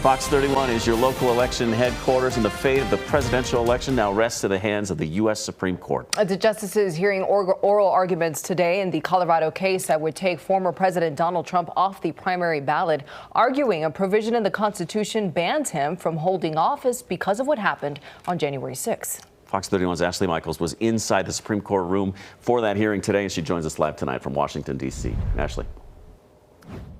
Fox 31 is your local election headquarters, and the fate of the presidential election now rests in the hands of the U.S. Supreme Court. The justices hearing oral arguments today in the Colorado case that would take former President Donald Trump off the primary ballot, arguing a provision in the Constitution bans him from holding office because of what happened on January 6th. Fox 31's Ashley Michaels was inside the Supreme Court room for that hearing today, and she joins us live tonight from Washington, D.C. Ashley.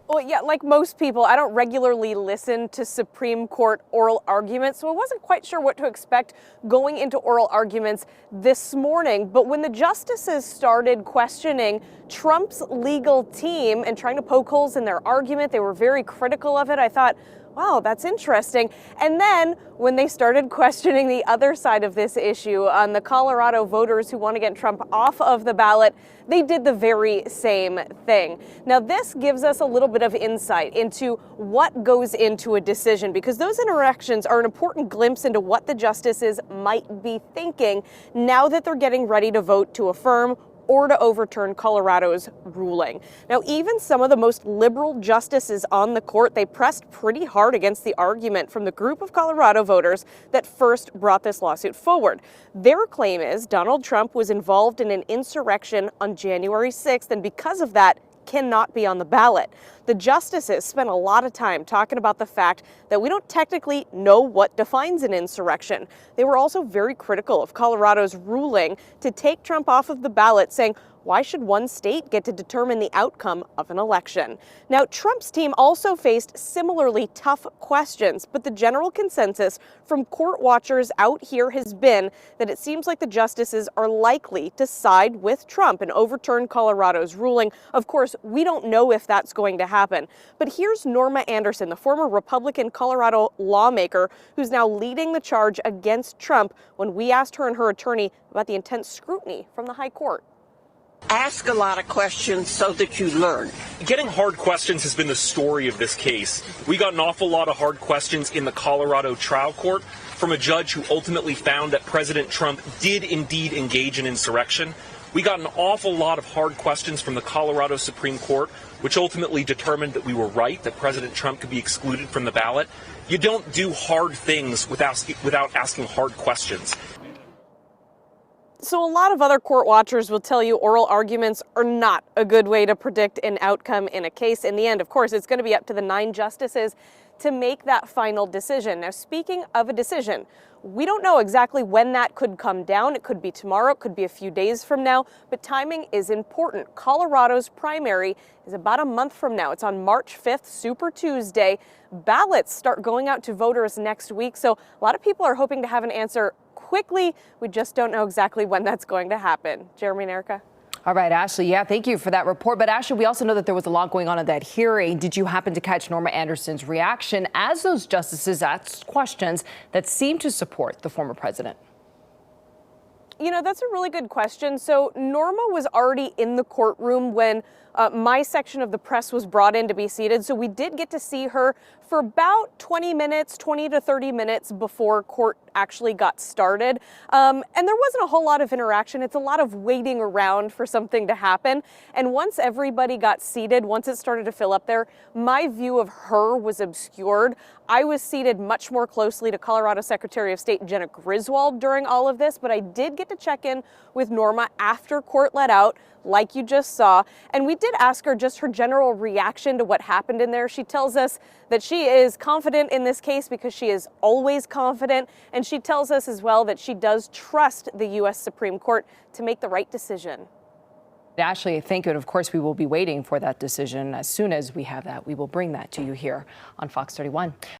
Well, yeah, like most people, I don't regularly listen to Supreme Court oral arguments, so I wasn't quite sure what to expect going into oral arguments this morning. But when the justices started questioning Trump's legal team and trying to poke holes in their argument, they were very critical of it. I thought, wow, that's interesting. And then when they started questioning the other side of this issue on the Colorado voters who want to get Trump off of the ballot, they did the very same thing. Now, this gives us a little bit of insight into what goes into a decision, because those interactions are an important glimpse into what the justices might be thinking now that they're getting ready to vote to affirm or to overturn Colorado's ruling. Now, even some of the most liberal justices on the court, they pressed pretty hard against the argument from the group of Colorado voters that first brought this lawsuit forward. Their claim is Donald Trump was involved in an insurrection on January 6th, and because of that, cannot be on the ballot. The justices spent a lot of time talking about the fact that we don't technically know what defines an insurrection. They were also very critical of Colorado's ruling to take Trump off of the ballot, saying, why should one state get to determine the outcome of an election? Now, Trump's team also faced similarly tough questions, but the general consensus from court watchers out here has been that it seems like the justices are likely to side with Trump and overturn Colorado's ruling. Of course, we don't know if that's going to happen. But here's Norma Anderson, the former Republican Colorado lawmaker who's now leading the charge against Trump, when we asked her and her attorney about the intense scrutiny from the high court. Ask a lot of questions so that you learn. Getting hard questions has been the story of this case. We got an awful lot of hard questions in the Colorado trial court from a judge who ultimately found that President Trump did indeed engage in insurrection. We got an awful lot of hard questions from the Colorado Supreme Court, which ultimately determined that we were right, that President Trump could be excluded from the ballot. You don't do hard things without asking hard questions. So a lot of other court watchers will tell you oral arguments are not a good way to predict an outcome in a case. In the end, of course, it's going to be up to the 9 justices to make that final decision. Now, speaking of a decision, we don't know exactly when that could come down. It could be tomorrow, it could be a few days from now, but timing is important. Colorado's primary is about a month from now. It's on March 5th, Super Tuesday. Ballots start going out to voters next week, so a lot of people are hoping to have an answer quickly. We just don't know exactly when that's going to happen. Jeremy and Erica. All right, Ashley. Yeah, thank you for that report. But Ashley, we also know that there was a lot going on in that hearing. Did you happen to catch Norma Anderson's reaction as those justices asked questions that seemed to support the former president? You know, that's a really good question. So Norma was already in the courtroom when my section of the press was brought in to be seated. So we did get to see her for about 20 to 30 minutes before court actually got started. And there wasn't a whole lot of interaction. It's a lot of waiting around for something to happen. And once everybody got seated, once it started to fill up there, my view of her was obscured. I was seated much more closely to Colorado Secretary of State Jena Griswold during all of this, but I did get to check in with Norma after court let out, like you just saw. And we did ask her just her general reaction to what happened in there. She tells us that she is confident in this case because she is always confident. And she tells us as well that she does trust the U.S. Supreme Court to make the right decision. Ashley, thank you. And of course, we will be waiting for that decision. As soon as we have that, we will bring that to you here on Fox 31.